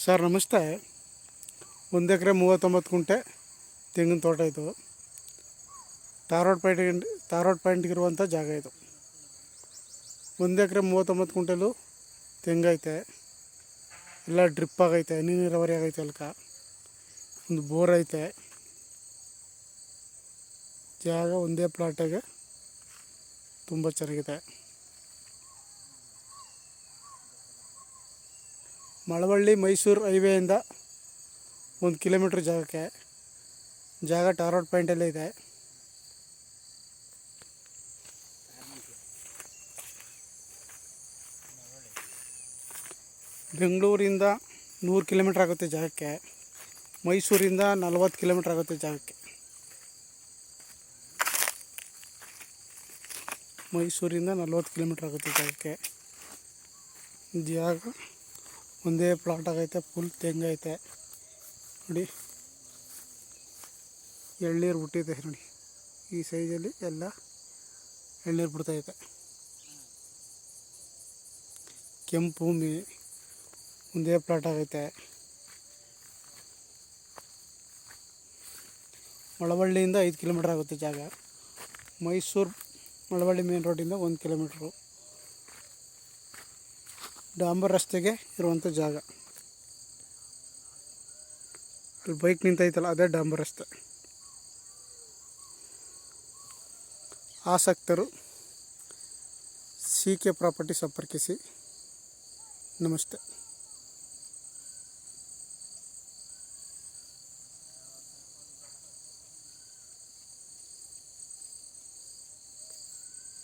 Sir ನಮಸ್ತೆ. 1 ಎಕರೆ 39 ಗುಂಟೆ ತೆಂಗಿನ ತೋಟ ಇದು. ಧಾರವಾಡ ಪಾಯಿಂಟ್ಗಿರುವಂಥ ಜಾಗ ಇದು. 1 ಎಕರೆ 39 ಗುಂಟೆಲೂ ತೆಂಗೈತೆ. ಎಲ್ಲ ಡ್ರಿಪ್ ಆಗೈತೆ, ಹನಿ ನೀರಾವರಿ ಆಗೈತೆ. ಅಲ್ಕ ಒಂದು ಬೋರ್ ಐತೆ. ಜಾಗ ಒಂದೇ ಪ್ಲಾಟಾಗೆ ತುಂಬ ಚೆನ್ನಾಗಿದೆ. ಮಳವಳ್ಳಿ ಮೈಸೂರು ಹೈವೇಯಿಂದ 1 ಕಿಲೋಮೀಟ್ರ್ ಜಾಗಕ್ಕೆ. ಜಾಗ ಧಾರವಾಡ ಪಾಯಿಂಟಲ್ಲೇ ಇದೆ. ಬೆಂಗಳೂರಿಂದ 100 ಕಿಲೋಮೀಟ್ರ್ ಆಗುತ್ತೆ ಜಾಗಕ್ಕೆ. ಮೈಸೂರಿಂದ 40 ಕಿಲೋಮೀಟ್ರ್ ಆಗುತ್ತೆ ಜಾಗಕ್ಕೆ. ಮೈಸೂರಿಂದ 40 ಕಿಲೋಮೀಟ್ರ್ ಆಗುತ್ತೆ ಜಾಗಕ್ಕೆ. ಜಾಗ ಒಂದೇ ಪ್ಲಾಟ್ ಆಗೈತೆ. ಫುಲ್ ತೆಂಗೈತೆ ನೋಡಿ. ಎಳ್ನೀರು ಬಿಟ್ಟಿದೆ ನೋಡಿ. ಈ ಸೈಜಲ್ಲಿ ಎಲ್ಲ ಎಳ್ನೀರು ಬಿಡ್ತೈತೆ. ಕೆಂಪು ಭೂಮಿ, ಒಂದೇ ಪ್ಲಾಟ್ ಆಗೈತೆ. ಮಳವಳ್ಳಿಯಿಂದ 5 ಕಿಲೋಮೀಟ್ರ್ ಆಗುತ್ತೆ ಜಾಗ. ಮೈಸೂರು ಮಳವಳ್ಳಿ ಮೇನ್ ರೋಡಿಂದ 1 ಕಿಲೋಮೀಟ್ರು. ಡಾಂಬರ್ ರಸ್ತೆಗೆ ಇರುವಂಥ ಜಾಗ. ಅಲ್ಲಿ ಬೈಕ್ ನಿಂತೈತಲ್ಲ, ಅದೇ ಡಾಂಬರ್ ರಸ್ತೆ. ಆಸಕ್ತರು CK ಪ್ರಾಪರ್ಟಿ ಸಂಪರ್ಕಿಸಿ. ನಮಸ್ತೆ.